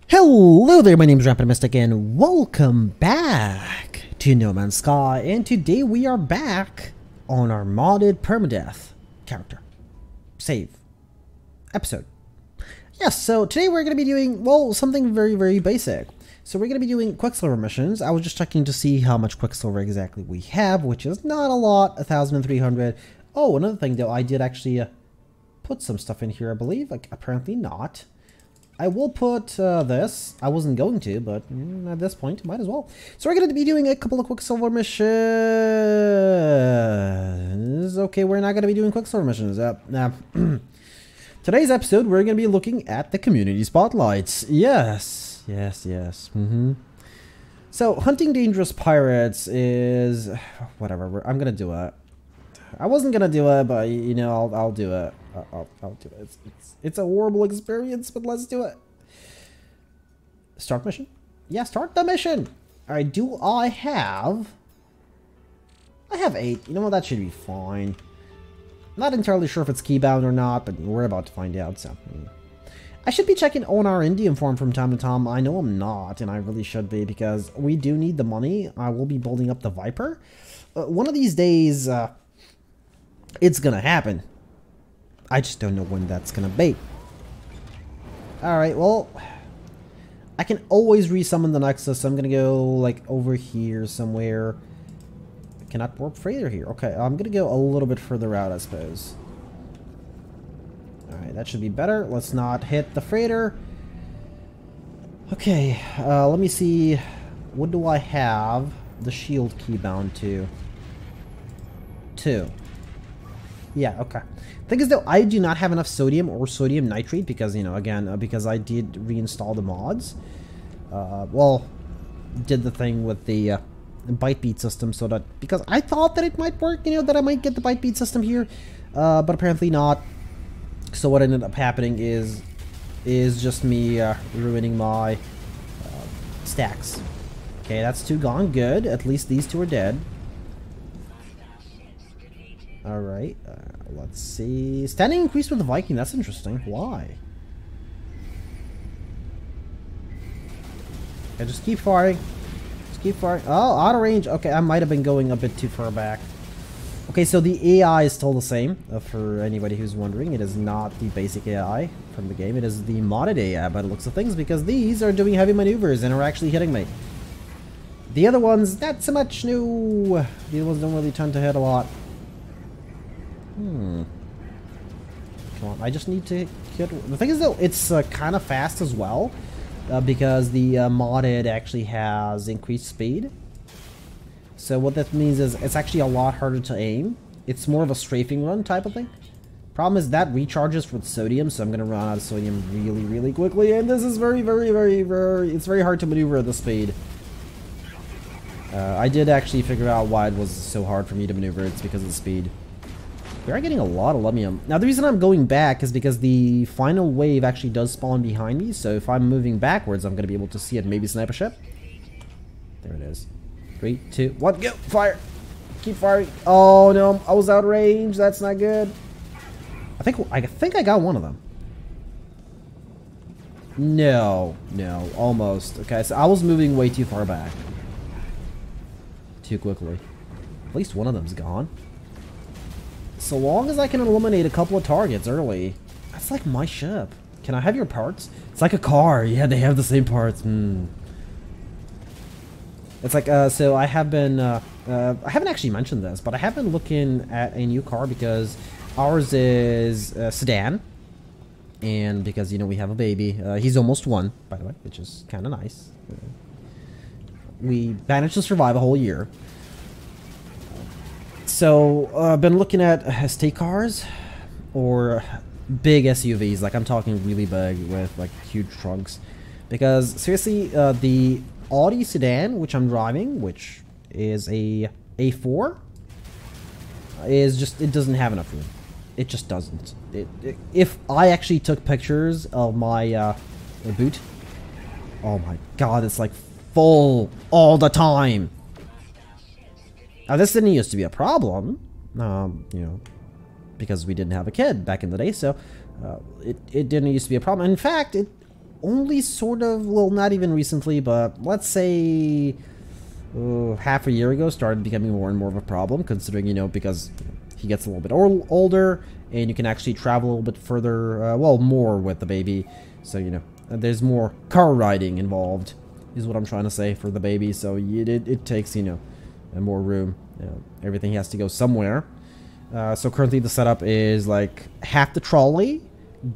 Hello there, my name is Rampant and welcome back to No Man's Sky, and today we are back on our modded Permadeath character save episode. Yes, so today we're going to be doing, well, something very basic. So we're going to be doing Quicksilver missions. I was just checking to see how much Quicksilver exactly we have, which is not a lot, 1,300. Oh, another thing though, I did actually put some stuff in here, I believe, like apparently not. I will put this. I wasn't going to, but at this point, might as well. So we're going to be doing a couple of Quicksilver missions. Okay, we're not going to be doing Quicksilver missions. Today's episode, we're going to be looking at the community spotlights. Yes. So, hunting dangerous pirates is... whatever, I'm going to do it. I wasn't going to do it, but, you know, I'll do it. I'll do it. It's a horrible experience, but let's do it. Start mission? Yeah, start the mission! Alright, do I have... I have 8. You know what, that should be fine. Not entirely sure if it's keybound or not, but we're about to find out, so... I should be checking on our Indian farm from time to time. I know I'm not, and I really should be, because we do need the money. I will be building up the Viper. One of these days, it's gonna happen. I just don't know when that's gonna be. Alright, well, I can always resummon the Nexus, so I'm gonna go, like, over here somewhere. I cannot warp freighter here. Okay, I'm gonna go a little bit further out, I suppose. Alright, that should be better. Let's not hit the freighter. Okay, let me see. What do I have the shield key bound to? 2. Yeah, okay. Thing is though, I do not have enough sodium or sodium nitrate because, you know, again, because I did reinstall the mods. Well, did the thing with the bite beat system so that, because I thought that it might work, you know, that I might get the bite beat system here, but apparently not. So what ended up happening is just me ruining my stacks. Okay, that's 2 gone. Good. At least these 2 are dead. Alright, let's see. Standing increased with the Viking, that's interesting. Why? Okay, just keep firing. Just keep firing. Oh, out of range. Okay, I might have been going a bit too far back. Okay, so the AI is still the same, for anybody who's wondering. It is not the basic AI from the game. It is the modded AI by the looks of things, because these are doing heavy maneuvers and are actually hitting me. The other ones, not so much. No. The other ones don't really tend to hit a lot. Come on, I just need to get... The thing is though, it's kind of fast as well, because the modded actually has increased speed. So what that means is it's actually a lot harder to aim. It's more of a strafing run type of thing. Problem is that recharges with sodium, so I'm going to run out of sodium really quickly, and this is very, it's very hard to maneuver at this speed. I did actually figure out why it was so hard for me to maneuver. It's because of the speed. We are getting a lot of lumium. Now the reason I'm going back is because the final wave actually does spawn behind me, so if I'm moving backwards, I'm going to be able to see it. Maybe snipe a ship. There it is. 3, 2, 1, go! Fire! Keep firing. Oh no, I was out of range. That's not good. I think I got one of them. No, almost. Okay, so I was moving way too far back. Too quickly. At least one of them's gone. So long as I can eliminate a couple of targets early. That's like my ship. Can I have your parts? It's like a car. Yeah, they have the same parts. It's like, so I have been, I haven't actually mentioned this, but I have been looking at a new car because ours is a sedan. And because, you know, we have a baby. He's almost 1, by the way, which is kind of nice. We managed to survive a whole year. So, I've been looking at estate cars or big SUVs, like I'm talking really big with like huge trunks. Because seriously, the Audi sedan, which I'm driving, which is a A4, is just, it doesn't have enough room. It just doesn't. If I actually took pictures of my boot, oh my god, it's like full all the time. Now this didn't used to be a problem, you know, because we didn't have a kid back in the day, so it didn't used to be a problem. In fact, it only sort of, well, not even recently, but let's say half a year ago started becoming more and more of a problem, considering, you know, because he gets a little bit older and you can actually travel a little bit further, well, more with the baby. So, you know, there's more car riding involved, is what I'm trying to say, for the baby. So it takes, you know, more room. You know, everything has to go somewhere. So currently the setup is like half the trolley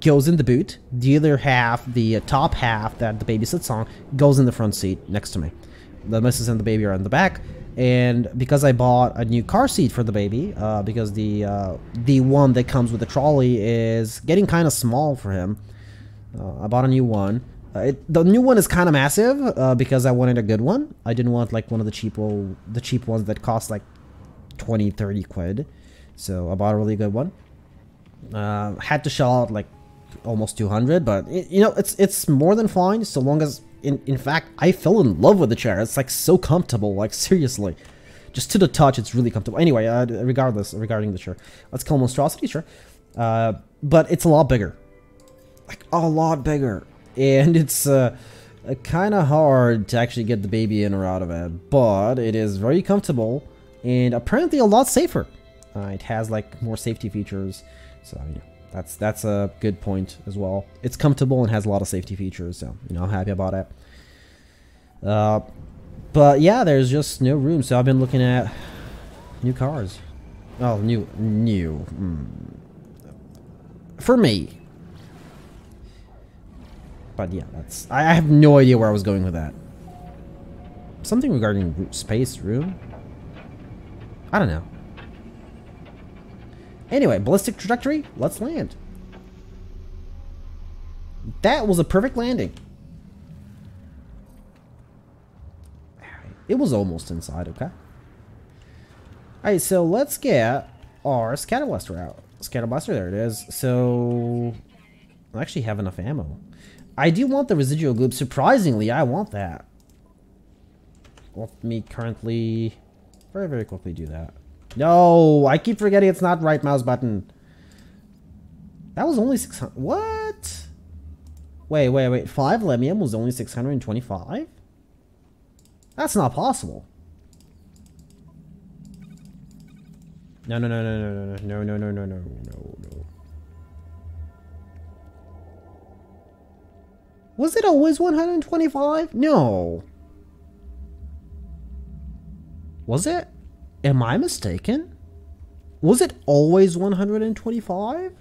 goes in the boot, the other half, the top half that the baby sits on, goes in the front seat next to me. The missus and the baby are in the back, and because I bought a new car seat for the baby, because the one that comes with the trolley is getting kind of small for him, I bought a new one. The new one is kind of massive because I wanted a good one. I didn't want like one of the cheap ones that cost like 20-30 quid. So I bought a really good one. Had to shell out like almost 200, but you know, it's more than fine, so long as in fact I fell in love with the chair. It's like so comfortable, like seriously, just to the touch it's really comfortable. Anyway, regarding the chair, let's call monstrosity, sure. But it's a lot bigger, like a lot bigger, and it's kind of hard to actually get the baby in or out of it, but it is very comfortable and apparently a lot safer. It has like more safety features, so you know, that's a good point as well. It's comfortable and has a lot of safety features, so you know, I'm happy about it. But yeah, there's just no room, so I've been looking at new cars. Oh, new for me. But yeah, I have no idea where I was going with that. Something regarding space, room? I don't know. Anyway, ballistic trajectory, let's land. That was a perfect landing. It was almost inside, okay? Alright, so let's get our scatter blaster out. Scatter blaster, there it is. So, I actually have enough ammo. I do want the residual gloop. Surprisingly, I want that. Let me currently very, very quickly do that. No, I keep forgetting it's not right mouse button. That was only 600. What? Wait. 5 lemium was only 625? That's not possible. No. Was it always 125? No. Was it? Am I mistaken? Was it always 125?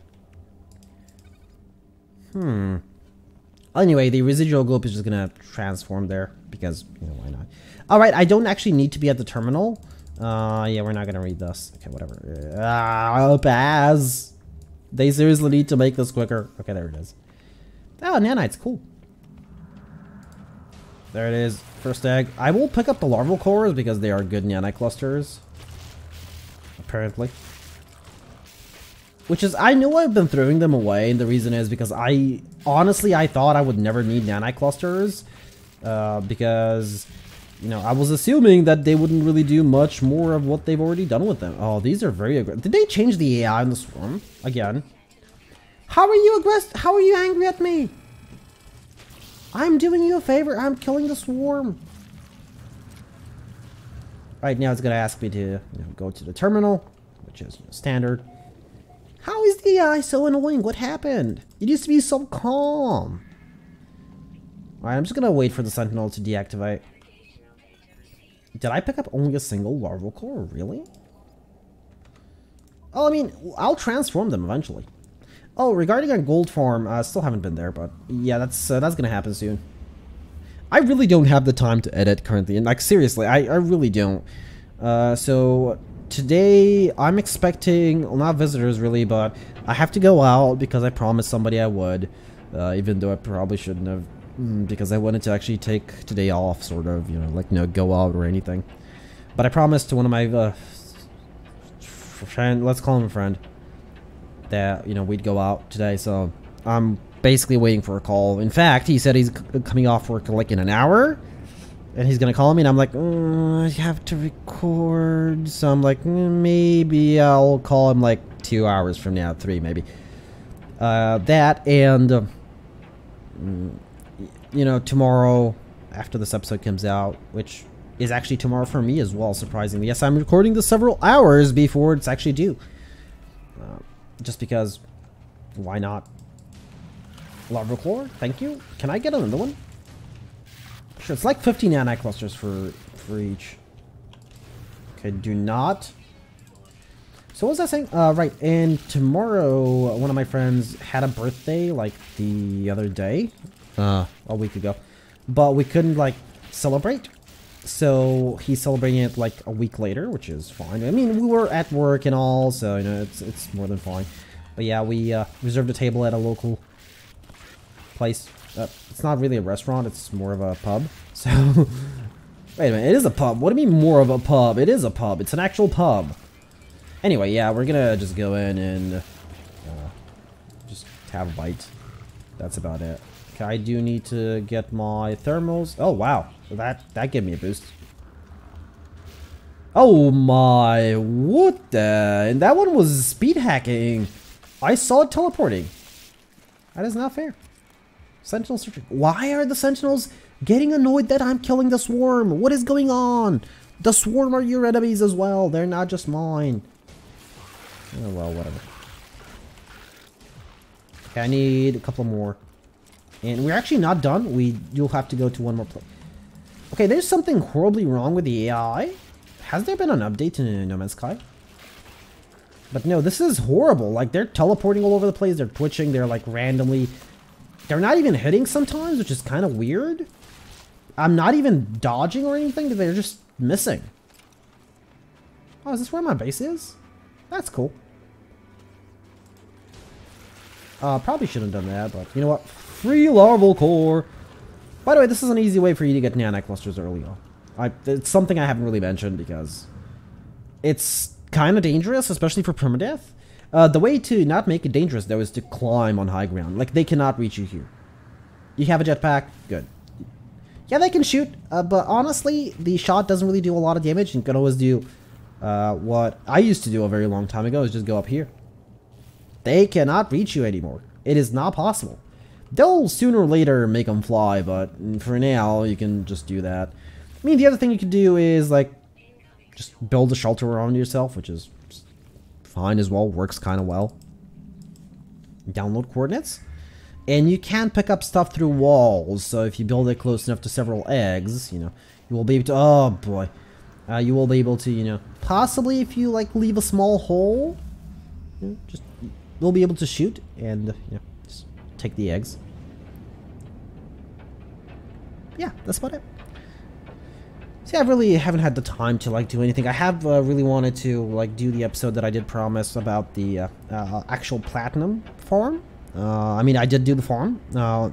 Anyway, the residual gloop is just gonna transform there because, you know, why not? Alright, I don't actually need to be at the terminal. Yeah, we're not gonna read this. Okay, whatever. Pass. They seriously need to make this quicker. Okay, there it is. Oh, nanites, cool. There it is. First egg. I will pick up the larval cores because they are good nanite clusters. Apparently. Which is, I know I've been throwing them away, and the reason is because honestly, I thought I would never need nanite clusters. Because, you know, I was assuming that they wouldn't really do much more of what they've already done with them. Oh, these are very aggressive. Did they change the AI in the swarm? Again. How are you aggressive? How are you angry at me? I'm doing you a favor. I'm killing the swarm. Right now, it's gonna ask me to, you know, go to the terminal, which is, you know, standard. How is the AI so annoying? What happened? It used to be so calm. Alright, I'm just gonna wait for the sentinel to deactivate. Did I pick up only a single larval core? Really? Oh, I mean, I'll transform them eventually. Oh, regarding our gold farm, I still haven't been there, but yeah, that's gonna happen soon. I really don't have the time to edit currently, and like seriously, I really don't. So today I'm expecting, well, not visitors really, but I have to go out because I promised somebody I would, even though I probably shouldn't have, because I wanted to actually take today off, sort of, you know, like, no, go out or anything. But I promised to one of my friend, let's call him a friend, that, you know, we'd go out today, so I'm basically waiting for a call. In fact, he said he's coming off work like in an hour, and he's gonna call me, and I'm like, I have to record, so I'm like, maybe I'll call him like 2 hours from now, 3 maybe. That, and you know, tomorrow after this episode comes out, which is actually tomorrow for me as well, surprisingly. Yes, I'm recording this several hours before it's actually due. Just because, why not? Larval core, thank you. Can I get another one? Sure, it's like 50 nanite clusters for each. Okay, do not. So what was I saying? Right, and tomorrow, one of my friends had a birthday, like, the other day. A week ago. But we couldn't, like, celebrate. So he's celebrating it, like, a week later, which is fine. I mean, we were at work and all, so, you know, it's more than fine. But yeah, we reserved a table at a local place. It's not really a restaurant, it's more of a pub. So, wait a minute, it is a pub. What do you mean more of a pub? It is a pub. It's an actual pub. Anyway, yeah, we're gonna just go in and just have a bite. That's about it. Okay, I do need to get my thermals. Oh, wow. That gave me a boost. Oh my, what the? And that one was speed hacking. I saw it teleporting. That is not fair. Sentinel searching. Why are the Sentinels getting annoyed that I'm killing the swarm? What is going on? The swarm are your enemies as well. They're not just mine. Oh, well, whatever. Okay, I need a couple more. And we're actually not done. You'll have to go to one more place. Okay, there's something horribly wrong with the AI. Has there been an update to No Man's Sky? But no, this is horrible. Like, they're teleporting all over the place. They're twitching. They're, like, randomly... They're not even hitting sometimes, which is kind of weird. I'm not even dodging or anything. They're just missing. Oh, is this where my base is? That's cool. Probably shouldn't have done that, but you know what? Free larval core. By the way, this is an easy way for you to get nanite clusters early on. It's something I haven't really mentioned because it's kind of dangerous, especially for permadeath. The way to not make it dangerous, though, is to climb on high ground. Like, they cannot reach you here. You have a jetpack? Good. Yeah, they can shoot, but honestly, the shot doesn't really do a lot of damage. You can always do what I used to do a very long time ago, is just go up here. They cannot reach you anymore. It is not possible. They'll sooner or later make them fly, but for now, you can just do that. I mean, the other thing you could do is, like, just build a shelter around yourself, which is fine as well. Works kind of well. Download coordinates. And you can pick up stuff through walls, so if you build it close enough to several eggs, you know, you will be able to... Oh, boy. You will be able to, you know, possibly if you, like, leave a small hole, you know, just... You'll be able to shoot and, you know, just take the eggs. Yeah, that's about it. See, I really haven't had the time to, like, do anything. I have really wanted to, like, do the episode that I did promise about the actual platinum farm. I mean, I did do the farm.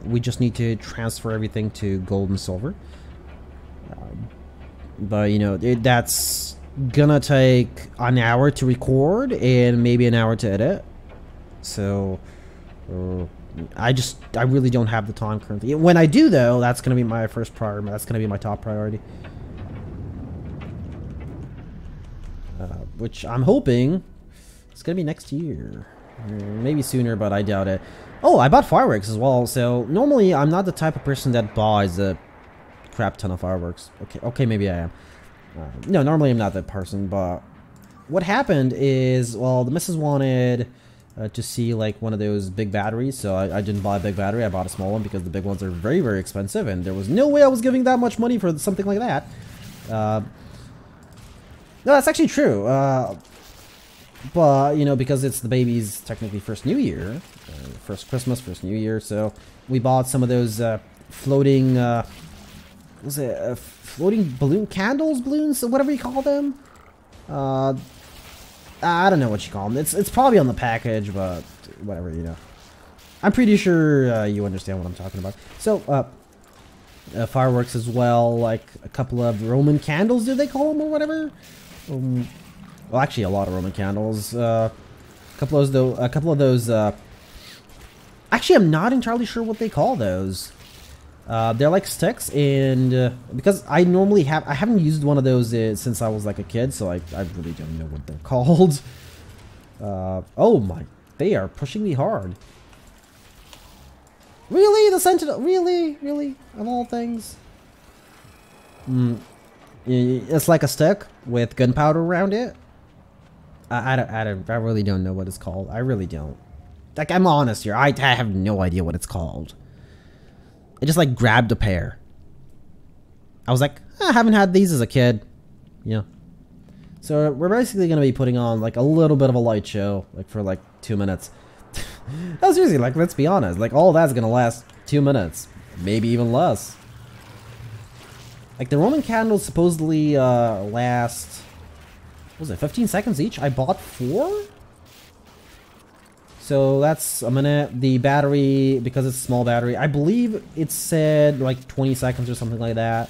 We just need to transfer everything to gold and silver. But, you know, that's gonna take an hour to record and maybe an hour to edit. So, I really don't have the time currently. When I do, though, that's going to be my first priority. That's going to be my top priority. Which I'm hoping it's going to be next year. Maybe sooner, but I doubt it. Oh, I bought fireworks as well. So, normally, I'm not the type of person that buys a crap ton of fireworks. Okay, maybe I am. No, normally I'm not that person, but what happened is, well, the missus wanted... to see like one of those big batteries, so I didn't buy a big battery. I bought a small one because the big ones are very, very expensive, and there was no way I was giving that much money for something like that. No, that's actually true. But you know, because it's the baby's technically first New Year, first Christmas, first New Year, so we bought some of those floating, was it floating balloon balloons, or whatever you call them. I don't know what you call them. It's probably on the package, but whatever, you know. I'm pretty sure you understand what I'm talking about. So, fireworks as well, like a couple of Roman candles, do they call them, or whatever? Well, actually, a lot of Roman candles. A couple of those. Actually, I'm not entirely sure what they call those. They're like sticks, and because I haven't used one of those since I was like a kid, so I really don't know what they're called. Oh my, they are pushing me hard. Really? The Sentinel? Really? Really? Of all things? It's like a stick with gunpowder around it. I really don't know what it's called. I really don't. Like, I'm honest here. I have no idea what it's called. I just, like, grabbed a pair. I was like, I haven't had these as a kid. Yeah. So we're basically going to be putting on, like, a little bit of a light show, like, for, like, 2 minutes. No, seriously, like, let's be honest. Like, all that's going to last 2 minutes. Maybe even less. Like, the Roman candles supposedly last... What was it, 15 seconds each? I bought 4? So that's a minute. The battery, because it's a small battery, I believe it said like 20 seconds or something like that.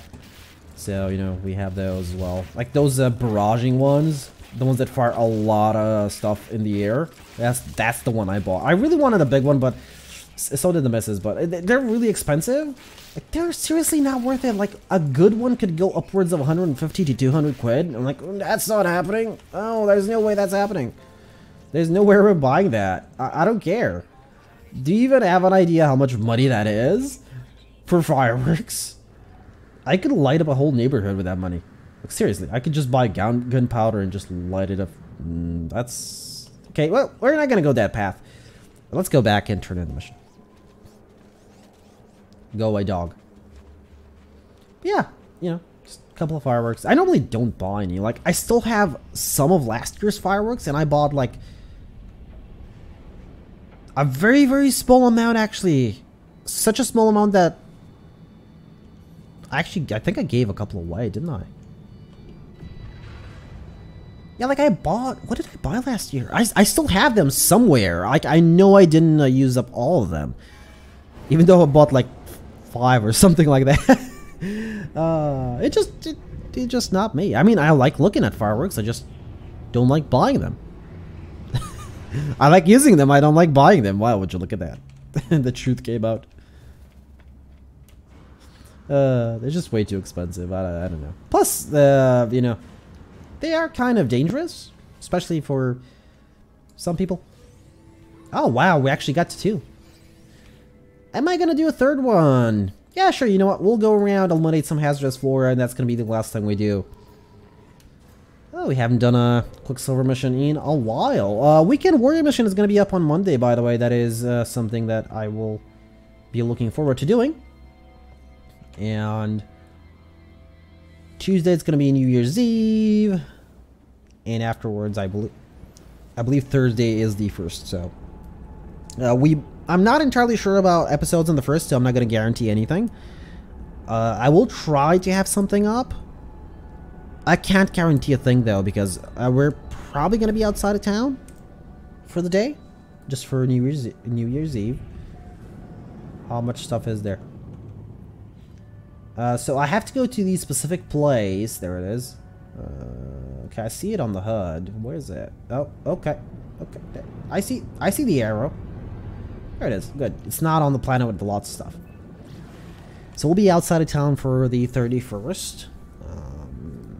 So, you know, we have those as well. Like those barraging ones, the ones that fire a lot of stuff in the air. That's the one I bought. I really wanted a big one, but so did the missus. But they're really expensive. Like, they're seriously not worth it. Like, a good one could go upwards of 150 to 200 quid. I'm like, that's not happening. Oh, there's no way that's happening. There's nowhere we're buying that. I don't care. Do you even have an idea how much money that is for fireworks? I could light up a whole neighborhood with that money. Like, seriously, I could just buy gunpowder and just light it up. That's... Okay, well, we're not going to go that path. Let's go back and turn in the mission. Go away, dog. Yeah, you know, just a couple of fireworks. I normally don't buy any. Like, I still have some of last year's fireworks, and I bought, like, a very, very small amount, actually. Such a small amount that... Actually, I think I gave a couple away, didn't I? Yeah, like, I bought... What did I buy last year? I still have them somewhere. Like, I know I didn't use up all of them. Even though I bought, like, 5 or something like that. It's just not me. I mean, I like looking at fireworks. I just don't like buying them. I like using them. I don't like buying them. Wow, would you look at that? The truth came out. They're just way too expensive. I don't know. Plus, you know, they are kind of dangerous, especially for some people. Oh, wow. We actually got to 2. Am I going to do a 3rd one? Yeah, sure. You know what? We'll go around, eliminate some hazardous flora, and that's going to be the last thing we do. Oh, we haven't done a Quicksilver mission in a while. Weekend Warrior mission is going to be up on Monday, by the way. That is something that I will be looking forward to doing. And Tuesday it's going to be New Year's Eve. And afterwards, I believe Thursday is the 1st. So I'm not entirely sure about episodes on the 1st, so I'm not going to guarantee anything. I will try to have something up. I can't guarantee a thing, though, because we're probably going to be outside of town for the day. Just for New Year's Eve. How much stuff is there? So I have to go to the specific place. There it is. Okay, I see it on the HUD. Where is it? Oh, okay. Okay, there. I see the arrow. There it is. Good. It's not on the planet with lots of stuff. So we'll be outside of town for the 31st.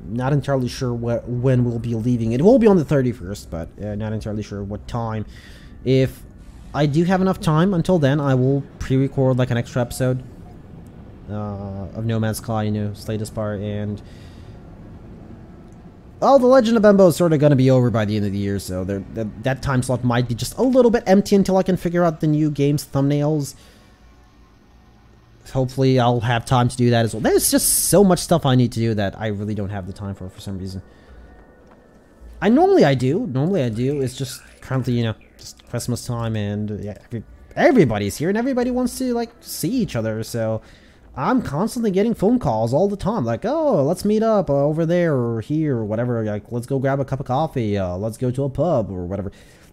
Not entirely sure when we'll be leaving. It will be on the 31st, but not entirely sure what time. If I do have enough time until then, I will pre-record like an extra episode of No Man's Sky, you know, Slay the Spire, and... Oh, the Legend of Bembo is sort of going to be over by the end of the year, so that time slot might be just a little bit empty until I can figure out the new game's thumbnails. Hopefully I'll have time to do that as well. There's just so much stuff I need to do that I really don't have the time for some reason. Normally I do. It's just currently, you know, just Christmas time, and yeah, everybody's here and everybody wants to, like, see each other, so I'm constantly getting phone calls all the time, like, oh, let's meet up over there or here or whatever, like, let's go grab a cup of coffee, let's go to a pub or whatever.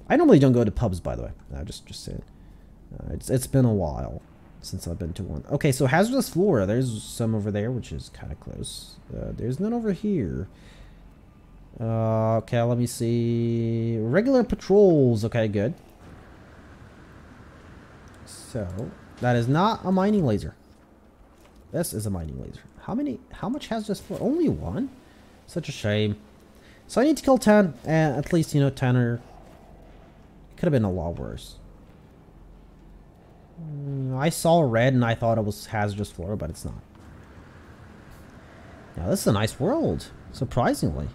I normally don't go to pubs, by the way. Just saying. It's been a while since I've been to one. Okay, so hazardous flora. There's some over there, which is kind of close. There's none over here. Okay, let me see. Regular patrols. Okay, good. So, that is not a mining laser. This is a mining laser. How much hazardous flora? Only 1? Such a shame. So I need to kill 10. At least, you know, 10 or... It could have been a lot worse. I saw red and I thought it was hazardous flora, but it's not. Yeah, this is a nice world, surprisingly.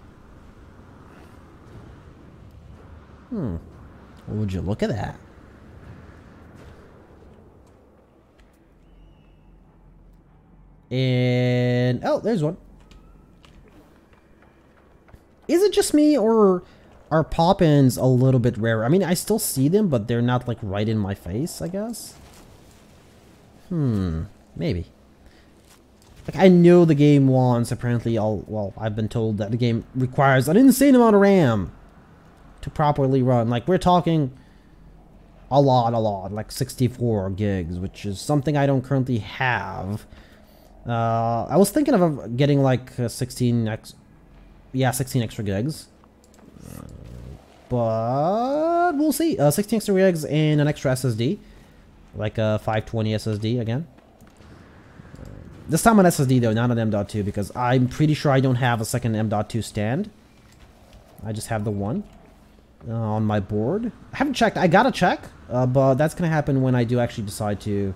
Would you look at that? And oh, there's one. Is it just me, or are pop-ins a little bit rarer? I mean, I still see them, but they're not like right in my face, I guess. Maybe. Like, I know the game wants, apparently, well, I've been told that the game requires an insane amount of RAM to properly run. Like, we're talking a lot, like 64 gigs, which is something I don't currently have. I was thinking of getting like 16 extra gigs. But we'll see. 16 extra gigs and an extra SSD. Like a 520 SSD again. This time an SSD though, not an M.2, because I'm pretty sure I don't have a second M.2 stand. I just have the one on my board. I haven't checked. I gotta check, but that's gonna happen when I do actually decide to,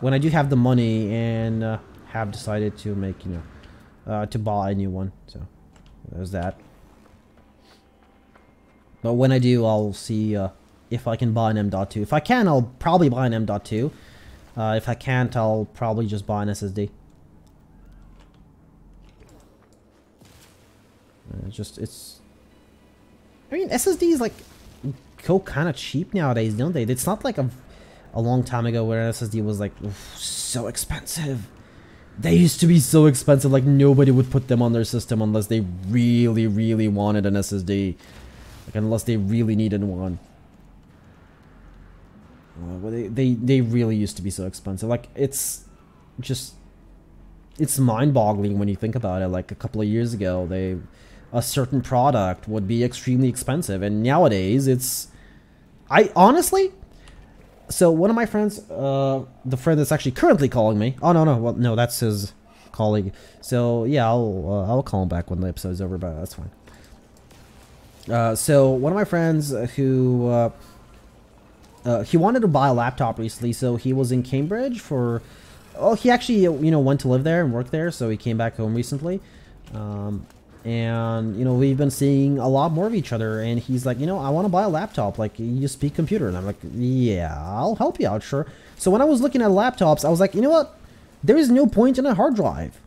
when I do have the money and have decided to make, you know, to buy a new one. So there's that. But when I do, I'll see if I can buy an M.2. If I can, I'll probably buy an M.2. If I can't, I'll probably just buy an SSD. It's I mean, SSDs like go kind of cheap nowadays, don't they? It's not like a long time ago where an SSD was like so expensive. They used to be so expensive, like nobody would put them on their system unless they really wanted an SSD. Like, unless they really needed one. Well, they really used to be so expensive. Like, it's just, it's mind-boggling when you think about it. Like, a couple of years ago, a certain product would be extremely expensive, and nowadays it's, I honestly, so one of my friends, the friend that's actually currently calling me, oh no, well no, that's his colleague, so yeah, I'll call him back when the episode's over, but that's fine. So one of my friends who he wanted to buy a laptop recently, so he was in Cambridge for, he actually, you know, went to live there and work there, so he came back home recently. And, you know, we've been seeing a lot more of each other, and he's like, you know, I want to buy a laptop, like, you speak computer, and I'm like, yeah, I'll help you out, sure. So when I was looking at laptops, I was like, you know what, there is no point in a hard drive.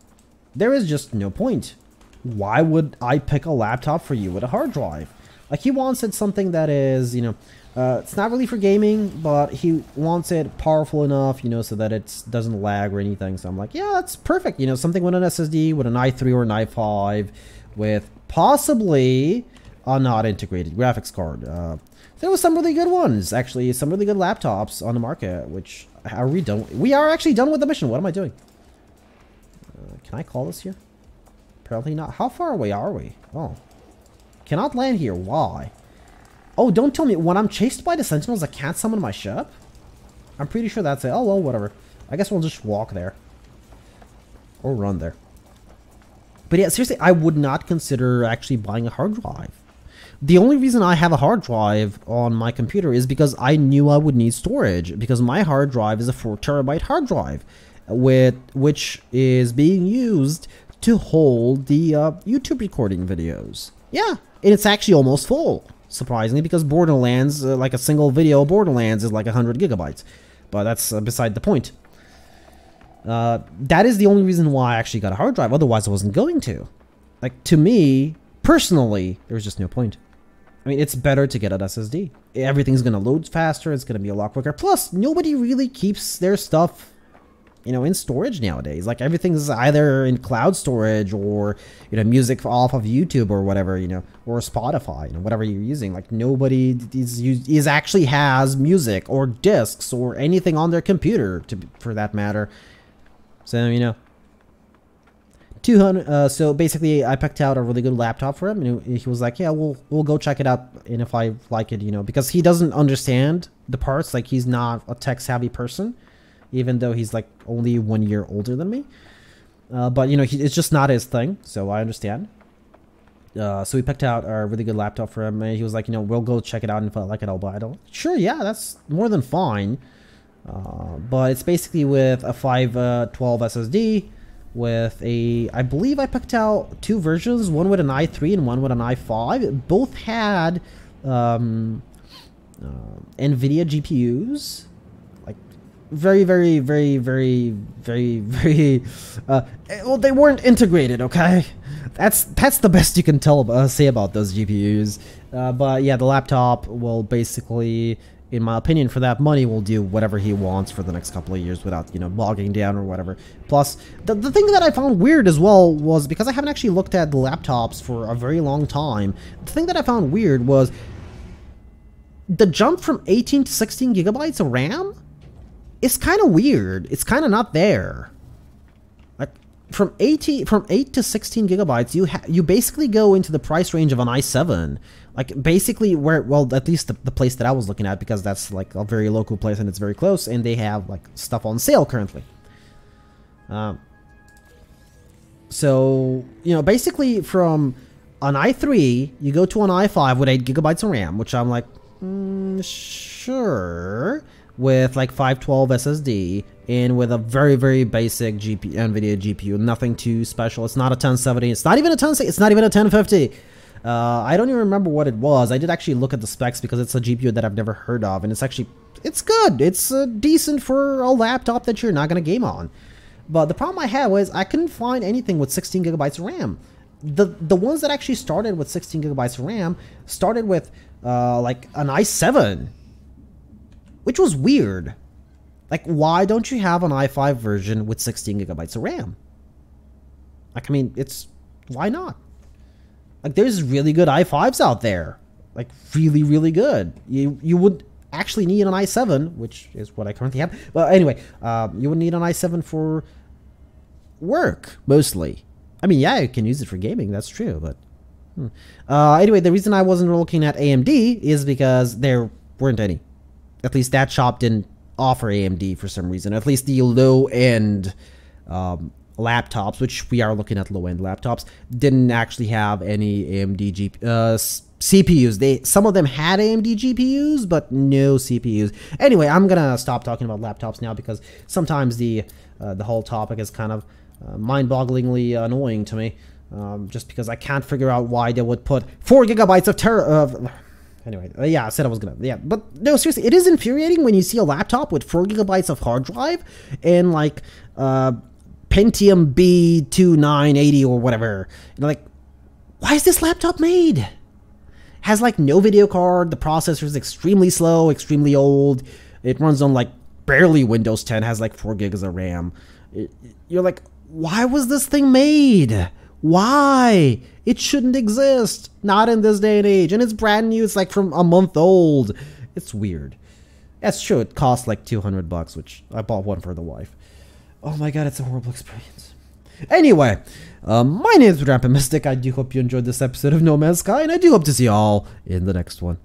There is just no point. Why would I pick a laptop for you with a hard drive? Like, he wants it something that is, you know, it's not really for gaming, but he wants it powerful enough, you know, so that it doesn't lag or anything. So I'm like, yeah, that's perfect. You know, something with an SSD, with an i3 or an i5, with possibly a not integrated graphics card. There was some really good ones, actually, some really good laptops on the market, which, are we done? We are actually done with the mission. What am I doing? Can I call this here? Apparently not. How far away are we? Oh. Cannot land here. Why? Oh, don't tell me. When I'm chased by the sentinels, I can't summon my ship? I'm pretty sure that's it. Oh, well, whatever. I guess we'll just walk there. Or run there. But yeah, seriously, I would not consider actually buying a hard drive. The only reason I have a hard drive on my computer is because I knew I would need storage. Because my hard drive is a 4TB hard drive, which is being used to hold the YouTube recording videos. Yeah, and it's actually almost full, surprisingly, because Borderlands, like a single video of Borderlands is like 100 gigabytes. But that's beside the point. That is the only reason why I actually got a hard drive, otherwise I wasn't going to. Like, to me, personally, there's just no point. I mean, it's better to get an SSD. Everything's going to load faster, it's going to be a lot quicker. Plus, nobody really keeps their stuff, you know, in storage nowadays. Like, everything's either in cloud storage or, you know, music off of YouTube or whatever, you know, or Spotify, you know, whatever you're using. Like, nobody is actually has music or discs or anything on their computer, for that matter. So, you know, 200. So basically, I picked out a really good laptop for him, and he was like, "Yeah, we'll go check it out, and if I like it, you know," because he doesn't understand the parts. Like, he's not a tech savvy person, even though he's like only 1 year older than me. But you know, it's just not his thing, so I understand. So we picked out a really good laptop for him, and he was like, "You know, we'll go check it out, and if I like it, I'll buy it." Sure, yeah, that's more than fine. But it's basically with a 512 SSD with a, I believe I picked out 2 versions, one with an i3 and one with an i5. Both had NVIDIA GPUs, like very, well, they weren't integrated, okay? That's the best you can say about those GPUs. But yeah, the laptop will basically, in my opinion, for that money, will do whatever he wants for the next couple of years without, you know, bogging down or whatever. Plus, the thing that I found weird as well was, because I haven't actually looked at the laptops for a very long time, the thing that I found weird was the jump from 18 to 16 gigabytes of RAM is kind of weird. It's kind of not there. Like, from 8 to 16 gigabytes, you basically go into the price range of an i7. Like, basically, well, at least the place that I was looking at, because that's like a very local place and it's very close, and they have like stuff on sale currently. So, you know, basically from an i3, you go to an i5 with 8 gigabytes of RAM, which I'm like, sure, with like 512 SSD and with a very basic NVIDIA GPU, nothing too special. It's not a 1070. It's not even a 1060. It's not even a 1050. I don't even remember what it was. I did actually look at the specs because it's a GPU that I've never heard of, and it's good. It's decent for a laptop that you're not gonna game on. But the problem I had was I couldn't find anything with 16 gigabytes of RAM. The ones that actually started with 16 gigabytes of RAM started with like an i7, which was weird. Like, why don't you have an i5 version with 16 gigabytes of RAM? Like, I mean, why not? Like, there's really good i5s out there. Like, really good. You would actually need an i7, which is what I currently have. But anyway, you would need an i7 for work, mostly. I mean, yeah, you can use it for gaming, that's true, but... anyway, the reason I wasn't looking at AMD is because there weren't any. At least that shop didn't offer AMD for some reason. At least the low-end laptops, which we are looking at low-end laptops, didn't actually have any AMD CPUs. Some of them had AMD GPUs, but no CPUs. Anyway, I'm gonna stop talking about laptops now because sometimes the whole topic is kind of mind-bogglingly annoying to me. Just because I can't figure out why they would put 4 gigabytes of anyway, yeah, I said I was gonna, yeah, but no, seriously, it is infuriating when you see a laptop with 4 gigabytes of hard drive and like Pentium B2980 or whatever. You're like, why is this laptop made? Has like no video card, the processor is extremely slow, extremely old, it runs on like barely Windows 10, has like 4 gigs of RAM. You're like, why was this thing made? Why? It shouldn't exist. Not in this day and age. And it's brand new. It's like from a month old. It's weird. That's true. It costs like $200, which I bought one for the wife. Oh my god, it's a horrible experience. Anyway, my name is Rampant. I do hope you enjoyed this episode of No Man's Sky, and I do hope to see you all in the next one.